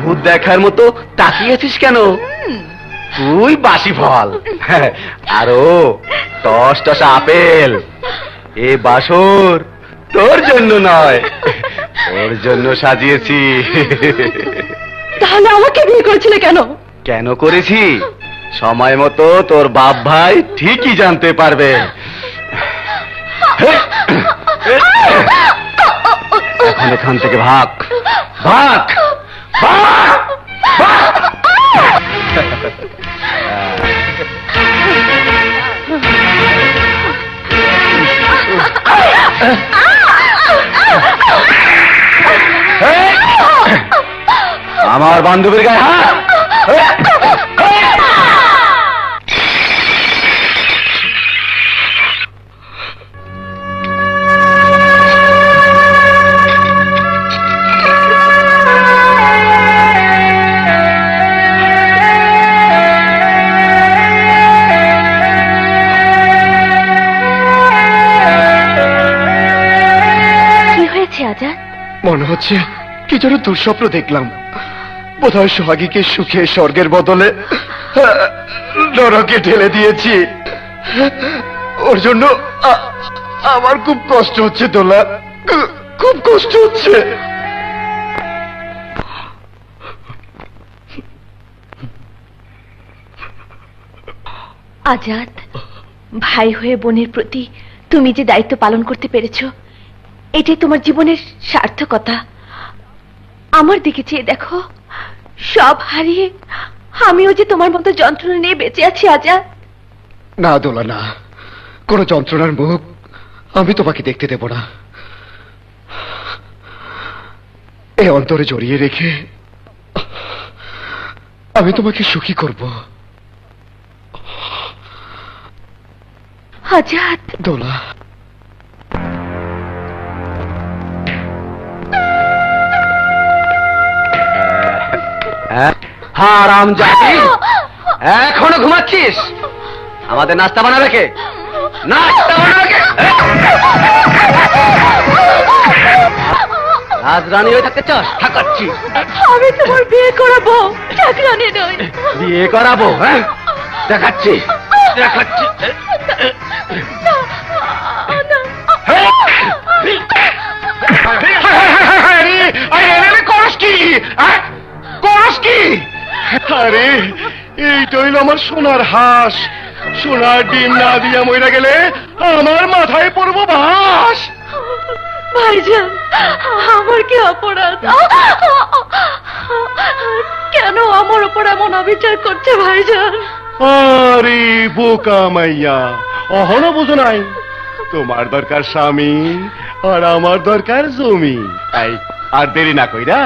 ভূত দেখার মতো তাকিয়েছিস কেন? তুই বাসি ফল আর ও টস টস আপেল। এ বাসর তোর জন্য নয়, ওর জন্য সাজিয়েছি। তাহলে আমাকে বিয়ে করেছিলে কেন? কেন করেছি সময় মতো তোর বাপ ভাই ঠিকই জানতে পারবে। এখন এখান থেকে ভাগ ভাগ ভাগ ভাগ। আমার বান্ধবীর গায়ে হাত। মনে হচ্ছে কি যেন দুঃস্বপ্ন দেখলাম। বোধহয় সোহাগীকে সুখে স্বর্গের বদলে নরকে ঢেলে দিয়েছি। ওর জন্য আমার খুব কষ্ট হচ্ছে দোলা, খুব কষ্ট হচ্ছে। আজাদ, ভাই হয়ে বোনের প্রতি তুমি যে দায়িত্ব পালন করতে পেরেছো, এটাই তোমার জীবনের সার্থকতা। আমার দিকে চেয়ে দেখো, সব হারিয়ে আমিও যে তোমার মতো যন্ত্রণা নিয়ে বেঁচে আছি আজাদ। না দোলা, না, কোন যন্ত্রণার মুখ আমি তোমাকে দেখতে দেব না। এই অন্তরে জড়িয়ে রেখে আমি তোমাকে সুখী করব। আজাদ। দোলা, হারামজাদি, এখনো ঘুমাচ্ছিস? আমাদের নাস্তা বানাবে কে? নাস্তা বানাবে কে? রাজরানী হয়ে থাকতে চাস? ঠাকাচ্ছি। আমি তোমার বিয়ে করাবো, চাকরানি নই। বিয়ে করাবো? হ্যাঁ, দেখাচ্ছি দেখাচ্ছি। করস কি? করস কি? আরে এইটা হইল আমার সোনার হাঁস। সোনার ডিম না দিয়া মইরা গেলে আমার মাথায় পড়বো বাস। ভাইজান, আমার কি অপরাধ? কেন আমার উপর এমন অবিচার করছে ভাইজান? আরে বোকা মাইয়া, অহনো বুঝো নাই? তোমার দরকার স্বামী আর আমার দরকার জমি। তাই আর দেরি না কইরা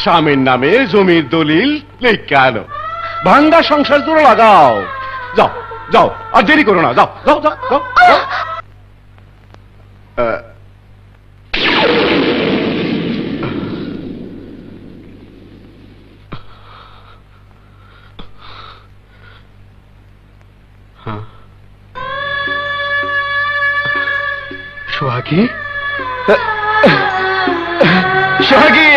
স্বামীর নামে জমির দলিল লেখা আনো, ভাঙ্গা সংসার জোড়া লাগাও। যাও যাও, আর দেরি করো না, যাও যাও যাও যাও। সোহাগী, সোহাগী,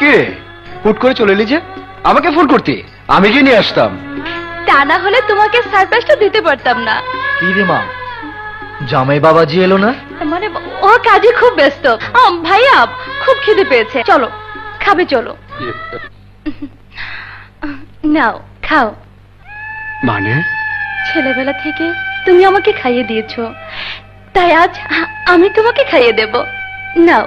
কে ফুট করে চলে এলি যে? আমাকে ফোন করতে, আমি কি নিয়ে আসতাম। তা না হলে তোমাকে সারপ্রাইজটা দিতে পারতাম না। কি রে মা, জামাই বাবাজি এলো না? মানে ও কাজে খুব ব্যস্ত। ভাইয়া, খুব খিদে পেয়েছে, চলো খাবে, চলো। নাও খাও। মানে ছেলেবেলা থেকে তুমি আমাকে খাইয়ে দিয়েছো, তাই আজ আমি তোমাকে খাইয়ে দেব। নাও।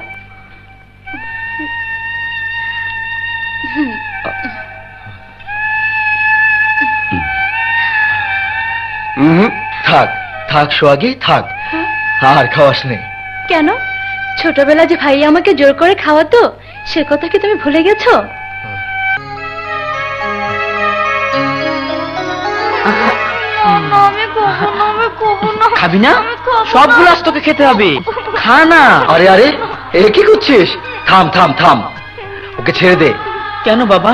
থাক থাক সোহাগী, থাক, আর খাওয়াস নেই। কেন? ছোটবেলা যে ভাই আমাকে জোর করে খাওয়াতো, সে কথা কি তুমি ভুলে গেছো? খাবি না? সবগুলো আজ তোকে খেতে হবে, খা না। আরে আরে, এ কি করছিস? থাম থাম থাম, ওকে ছেড়ে দে। কেন বাবা,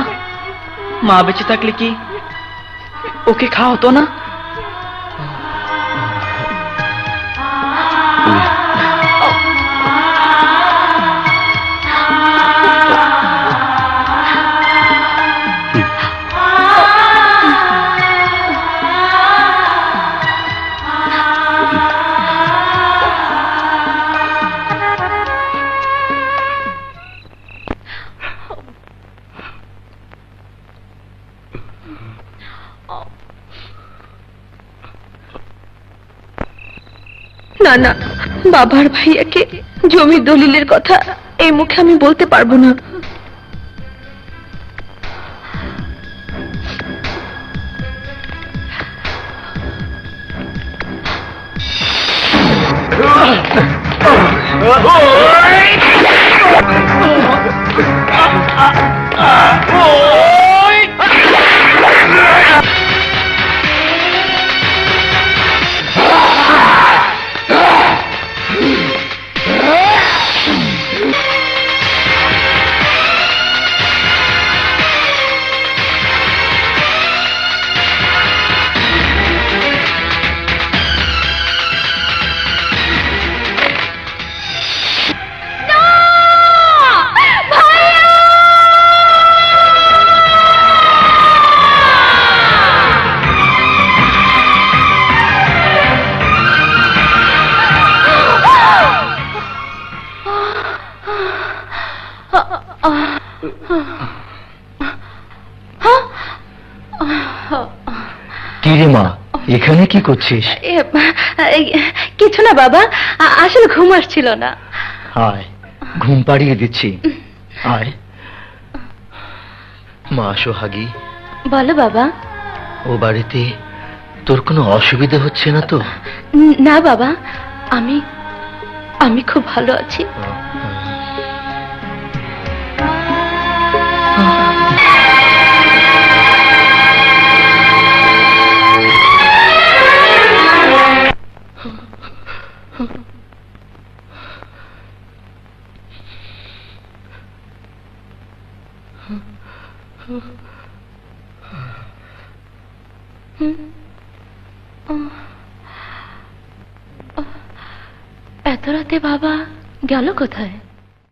মা বেঁচে থাকলে কি ওকে খাওয়া হতো না? না না, বাবার ভাইয়াকে জমি দলিলের কথা এই মুখে আমি বলতে পারবো না। কি রে মা, এখানে কি করছিস? কিছু না বাবা, আসলে ঘুম আসছিল না। আয়, ঘুম পাড়িয়ে দিচ্ছি, আয়। মা সোহাগী, বলো বাবা। ও বাড়িতে তোর কোনো অসুবিধা হচ্ছে না তো? না বাবা, আমি আমি খুব ভালো আছি। এত রাতে বাবা গেল কোথায়?